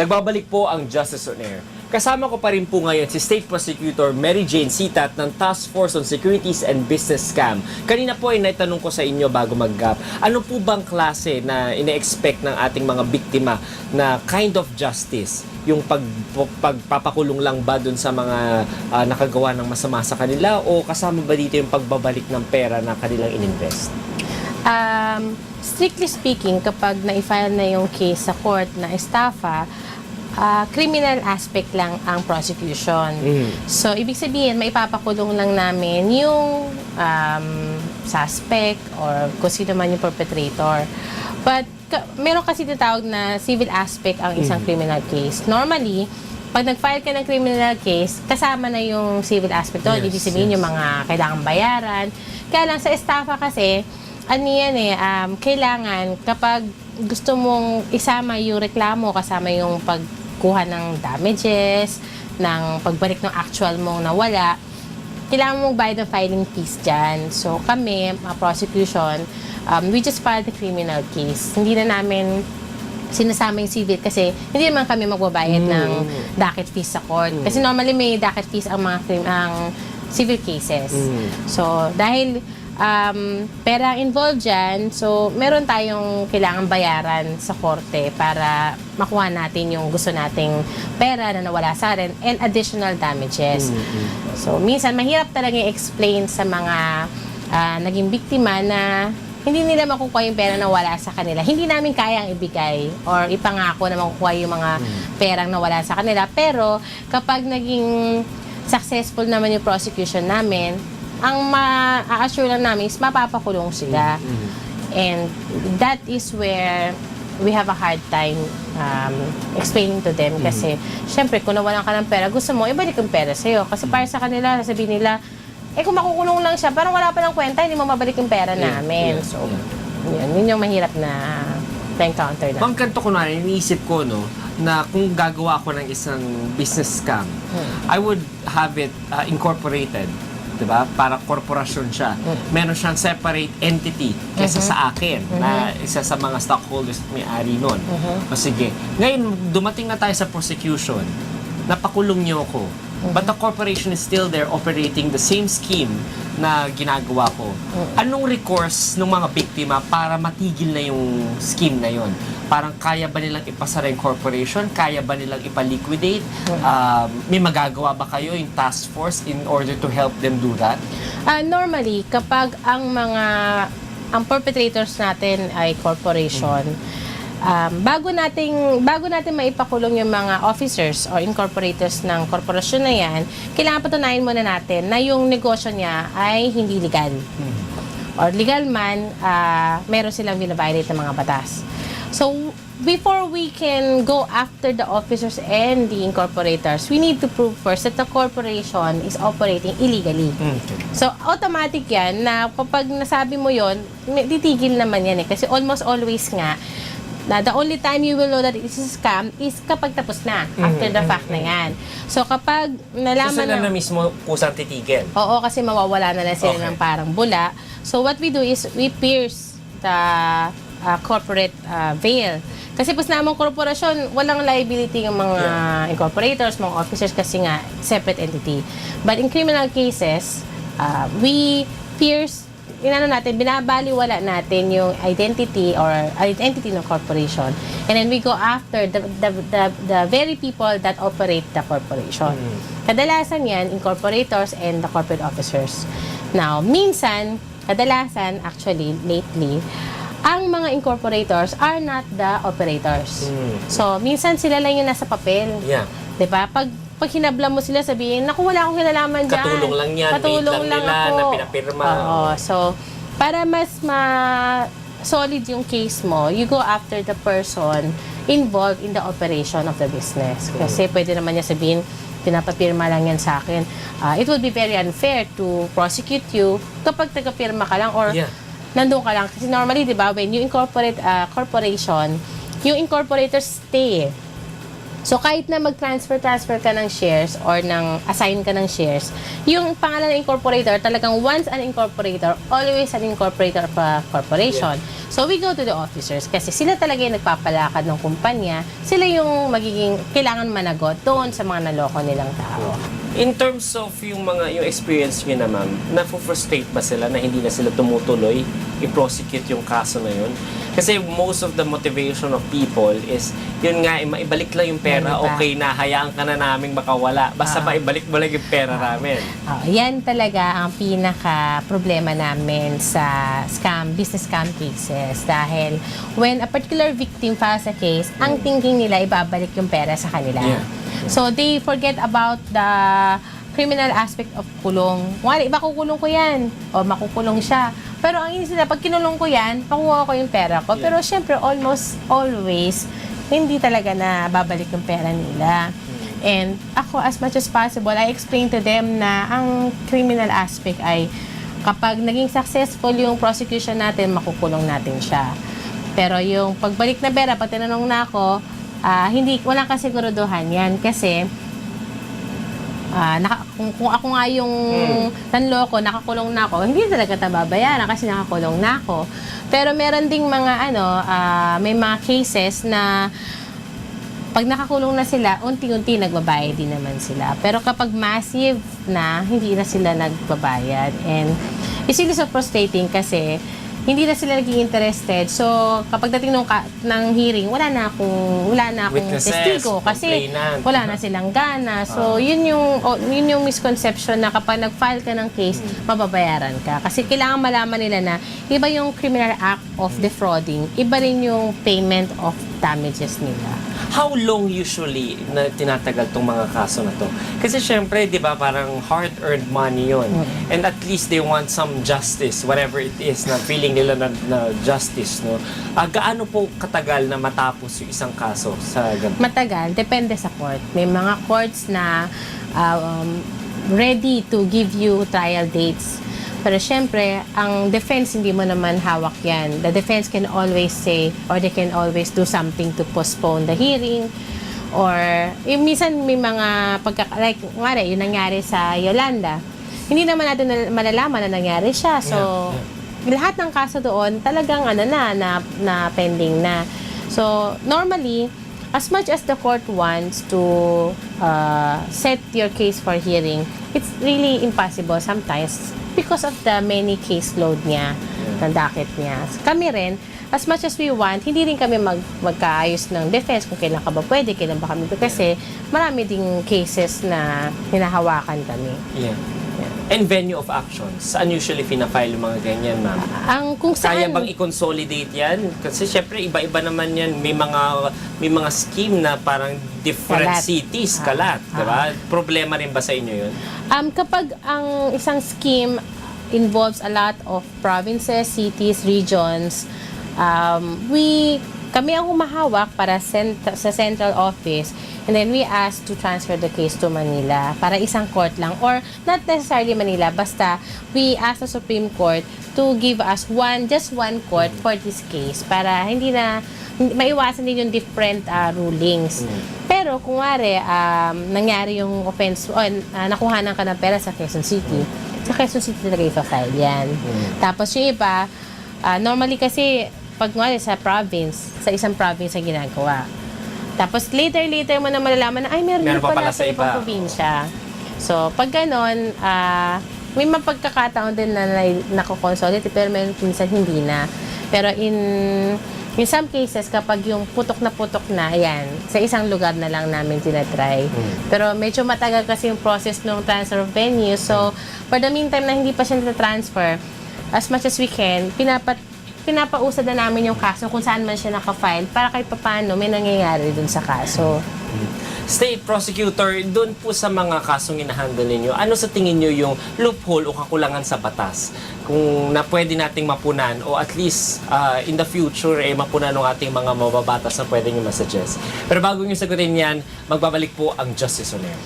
Nagbabalik po ang Justice on Air. Kasama ko pa rin po ngayon si State Prosecutor Mary Jane Sitat ng Task Force on Securities and Business Scam. Kanina po ay naitanong ko sa inyo bago mag-gap, ano po bang klase na ine-expect ng ating mga biktima na kind of justice? Yung pagpapakulong lang ba dun sa mga nakagawa ng masama sa kanila o kasama ba dito yung pagbabalik ng pera na kanilang ininvest? Strictly speaking, kapag na-file na yung case sa court na estafa, criminal aspect lang ang prosecution. So, ibig sabihin, maipapakulong lang namin yung suspect or kung sino man yung perpetrator. But, meron kasi tinatawag na civil aspect ang isang criminal case. Normally, pag nag-file ka ng criminal case, kasama na yung civil aspect doon. Ibig sabihin yung mga kailangang bayaran. Kaya lang sa estafa kasi, ano yan kailangan kapag gusto mong isama yung reklamo, kasama yung pagkuha ng damages, ng pagbalik ng actual mong nawala, kailangan mong bayad ng filing fees dyan. So kami, prosecution, we just filed the criminal case. Hindi na namin sinasama yung civil kasi hindi naman kami magbabayad ng docket fees sa court. Kasi normally may docket fees ang mga civil cases. So dahil pera involved dyan, so meron tayong kailangan bayaran sa korte para makuha natin yung gusto nating pera na nawala sa atin and additional damages. So minsan mahirap talaga i-explain sa mga naging biktima na hindi nila makukuha yung pera na wala sa kanila. Hindi namin kayang ibigay or ipangako na makukuha yung mga perang nawala sa kanila. Pero kapag naging successful naman yung prosecution namin, ang ma-assure lang namin is mapapakulong sila. And that is where we have a hard time explaining to them. Kasi, syempre, kung nawalan ka ng pera, gusto mo, ibalik yung pera sa'yo. Kasi para sa kanila, sabihin nila, kung makukulong lang siya, parang wala pa ng kwenta, hindi mo mabalik yung pera namin. So, yun yung mahirap na encounter na. Pang kanto ko na, iniisip ko, no, na kung gagawa ako ng isang business scam, I would have it incorporated. Diba? Para korporasyon siya. Meron siyang separate entity kaysa sa akin na isa sa mga stockholders at may-ari nun. O sige. Ngayon, dumating na tayo sa prosecution. Napakulong niyo ako. But the corporation is still there operating the same scheme na ginagawa ko. Anong recourse ng mga biktima para matigil na yung scheme na yon? Parang kaya ba nilang ipasara yung corporation? Kaya ba nilang ipaliquidate? May magagawa ba kayo yung task force in order to help them do that? Normally, kapag ang perpetrators natin ay corporation, bago natin maipakulong yung mga officers or incorporators ng korporasyon na yan, kailangan patunayan muna natin na yung negosyo niya ay hindi legal. Or legal man, meron silang binabiolate ng mga batas. So, before we can go after the officers and the incorporators, we need to prove first that the corporation is operating illegally. So, automatic yan na kapag nasabi mo yon, titigil naman yan Kasi almost always nga, na the only time you will know that it is a scam is kapag tapos na, after the fact na yan. So, kapag nalaman so, sila na mismo kusang titigil? Oo, kasi mawawala na lang sila ng parang bula. So, what we do is we pierce the corporate veil. Kasi pos namang korporasyon, walang liability yung mga incorporators, mga officers kasi nga, separate entity. But in criminal cases, we pierce binabaliwala natin yung identity ng corporation. And then we go after the very people that operate the corporation. Kadalasan yan, incorporators and the corporate officers. Now, kadalasan, actually, lately, ang mga incorporators are not the operators. So, minsan sila lang yung nasa papel. Diba? Pag hinabla mo sila, sabihin, naku, wala akong kinalaman dyan. Katulong lang yan. Katulong lang nila ako. Na pinapirma. So, para mas solid yung case mo, you go after the person involved in the operation of the business. Kasi pwede naman niya sabihin, pinapapirma lang yan sa akin. It would be very unfair to prosecute you kapag tagapirma ka lang or nandun ka lang. Kasi normally, di ba, when you incorporate a corporation, yung incorporators stay. So, kahit na mag-transfer ka ng shares or assign ka ng shares, yung pangalan ng incorporator, talagang once an incorporator, always an incorporator of a corporation. So we go to the officers kasi sila talaga yung nagpapalakad ng kumpanya. Sila yung magiging kailangan managot doon sa mga naloko nilang tao. In terms of yung experience niyo na ma'am, na-frustrate ba sila na hindi na sila tumutuloy i-prosecute yung kaso na yun? Kasi most of the motivation of people is, yun nga, maibalik lang yung pera, Ano ba? okay na, hayaan ka na naming makawala. Basta maibalik-balik yung pera namin. Yan talaga ang pinaka-problema namin sa business scam cases. Dahil when a particular victim files a case, ang thinking nila ibabalik yung pera sa kanila. Yeah. So they forget about the criminal aspect of kulong. Wala, iba kukulong ko yan. O makukulong siya. Pero ang inisip nila, pag kinulong ko yan, pakuha ko yung pera ko. Yeah. Pero syempre, almost always, hindi talaga na babalik yung pera nila. And ako, as much as possible, I explain to them na ang criminal aspect ay kapag naging successful yung prosecution natin, makukulong natin siya. Pero yung pagbalik na pera, pag tinanong na ako, walang kasiguraduhan yan kasi kung ako nga yung nanloko, nakakulong na ako, hindi talaga tababayaran kasi nakakulong na ako. Pero meron ding mga may mga cases na pag nakakulong na sila, unti-unti nagbabayad din naman sila. Pero kapag massive na, hindi na sila nagbabayad. And it's really so frustrating kasi hindi na sila naging interested. So, kapag dating ng hearing, wala na akong Witnesses, testigo kasi complainant. wala na silang gana. So, yun yung misconception na kapag nag-file ka ng case, mababayaran ka. Kasi kailangan malaman nila na iba yung criminal act of defrauding, iba rin yung payment of damages nila. How long usually na tinatagal tong mga kaso na to? Kasi syempre, di ba, parang hard-earned money yun. And at least they want some justice, whatever it is, na feeling nila na justice, no? Gaano po katagal na matapos yung isang kaso sa ganito? Matagal, depende sa court. May mga courts na ready to give you trial dates. Pero syempre, ang defense, hindi mo naman hawak yan. The defense can always say, or they can always do something to postpone the hearing. Or, minsan may mga like, yung nangyari sa Yolanda. Hindi naman natin malalaman na nangyari siya. So, lahat ng kaso doon, talagang na pending na. So, normally, as much as the court wants to set your case for hearing, it's really impossible sometimes because of the many caseload niya, ng docket niya. Kami rin, as much as we want, hindi rin kami magkaayos ng defense kung kailan ka ba pwede, kailan ba kami kasi marami ding cases na hinahawakan kami. Yeah. And venue of actions. Saan usually fina-file yung mga ganyan, ma'am? Kung Kaya saan, bang i-consolidate yan? Kasi syempre, iba-iba naman yan. May mga scheme na parang different Kalat. cities, kalat. Diba? Problema rin ba sa inyo yun? kapag ang isang scheme involves a lot of provinces, cities, regions, kami ang humahawak para sa central office, and then we ask to transfer the case to Manila para isang court lang, or not necessarily Manila, basta we ask the Supreme Court to give us just one court for this case para hindi na maiwasan din yung different rulings. Pero kung nangyari yung offense, nakuhanan ka ng pera sa Quezon City, sa Quezon City talaga ipa-file yan. Tapos yung iba, normally kasi pag sa province, sa isang province ang ginagawa. Tapos later mo na malalaman na, meron pa pala sa ibang probinsya. So, pag ganon, may mapagkakataon din na nako-consolidate, pero minsan hindi na. Pero in some cases, kapag yung putok na, ayan, sa isang lugar na lang namin tinatry. Pero medyo matagal kasi yung process ng transfer of venue. So, for the meantime na hindi pa siya na-transfer, as much as we can, pinapausad na namin yung kaso kung saan man siya nakafile para kahit paano may nangyayari dun sa kaso. State prosecutor, doon po sa mga kasong inahandle ninyo, ano sa tingin nyo yung loophole o kakulangan sa batas? Kung na pwede nating mapunan o at least in the future mapunan ng ating mga mababatas na pwede nyo masuggest. Pero bago nyo sagutin yan, magbabalik po ang Justice On Air.